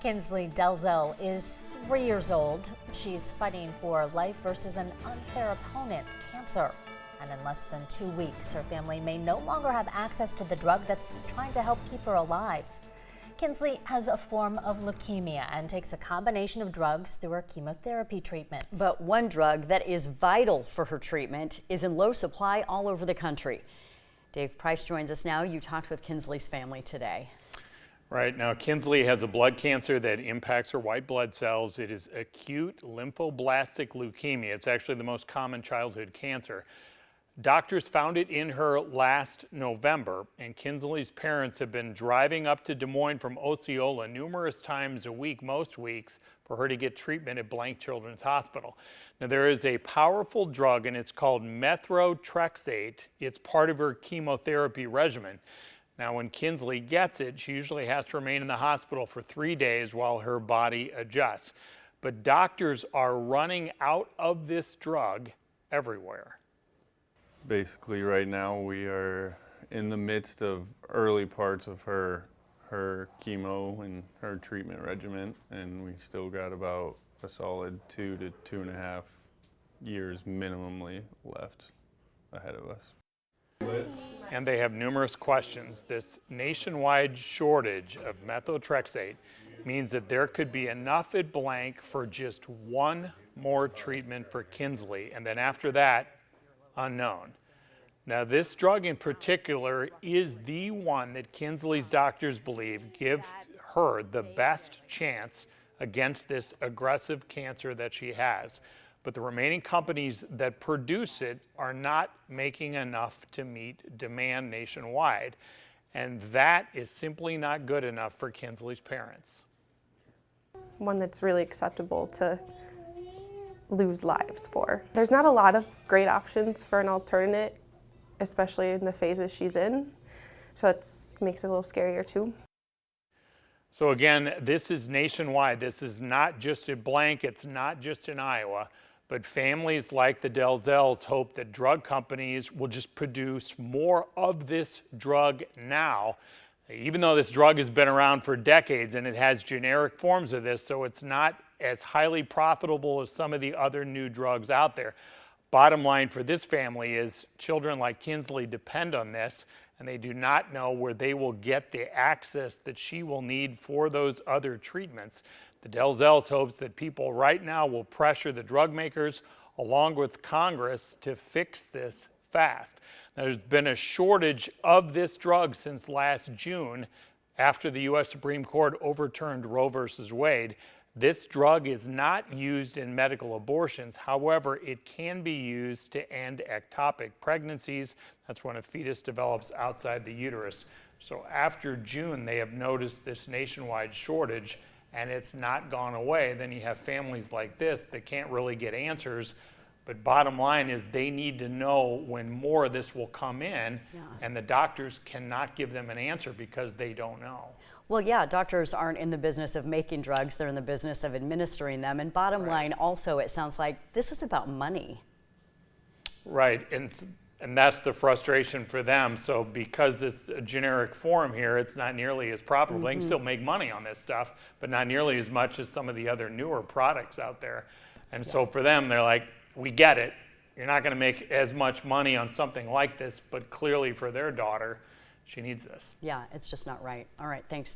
Kinsley Delzell is 3 years old. She's fighting for life versus an unfair opponent, cancer. And in less than 2 weeks, her family may no longer have access to the drug that's trying to help keep her alive. Kinsley has a form of leukemia and takes a combination of drugs through her chemotherapy treatments. But one drug that is vital for her treatment is in low supply all over the country. Dave Price joins us now. You talked with Kinsley's family today. Right now, Kinsley has a blood cancer that impacts her white blood cells. It is acute lymphoblastic leukemia. It's actually the most common childhood cancer. Doctors found it in her last November, and Kinsley's parents have been driving up to Des Moines from Osceola numerous times a week, most weeks, for her to get treatment at Blank Children's Hospital. Now, there is a powerful drug, and it's called methotrexate. It's part of her chemotherapy regimen. Now, when Kinsley gets it, she usually has to remain in the hospital for 3 days while her body adjusts. But doctors are running out of this drug everywhere. Basically, right now we are in the midst of early parts of her chemo and her treatment regimen, and we still got about a solid 2 to 2.5 years minimally left ahead of us. And they have numerous questions. This nationwide shortage of methotrexate means that there could be enough at Blank for just one more treatment for Kinsley, and then after that, unknown. Now, this drug in particular is the one that Kinsley's doctors believe gives her the best chance against this aggressive cancer that she has. But the remaining companies that produce it are not making enough to meet demand nationwide. And that is simply not good enough for Kinsley's parents. One that's really acceptable to lose lives for. There's not a lot of great options for an alternate, especially in the phases she's in. So it makes it a little scarier too. So again, this is nationwide. This is not just at Blank, it's not just in Iowa, but families like the Delzells hope that drug companies will just produce more of this drug now. Even though this drug has been around for decades and it has generic forms of this, so it's not as highly profitable as some of the other new drugs out there. Bottom line for this family is children like Kinsley depend on this, and they do not know where they will get the access that she will need for those other treatments. The Delzells hopes that people right now will pressure the drug makers along with Congress to fix this fast. There's been a shortage of this drug since last June after the U.S. Supreme Court overturned Roe versus Wade. This drug is not used in medical abortions. However, it can be used to end ectopic pregnancies. That's when a fetus develops outside the uterus. So after June, they have noticed this nationwide shortage, and it's not gone away. Then you have families like this that can't really get answers. But bottom line is they need to know when more of this will come in, and the doctors cannot give them an answer because they don't know. Well, yeah, doctors aren't in the business of making drugs. They're in the business of administering them. And bottom line also, it sounds like this is about money. Right, and that's the frustration for them. So because it's a generic form here, it's not nearly as profitable. They can still make money on this stuff, but not nearly as much as some of the other newer products out there. And so for them, they're like, we get it. You're not going to make as much money on something like this, but clearly for their daughter, she needs this. Yeah, it's just not right. All right, thanks.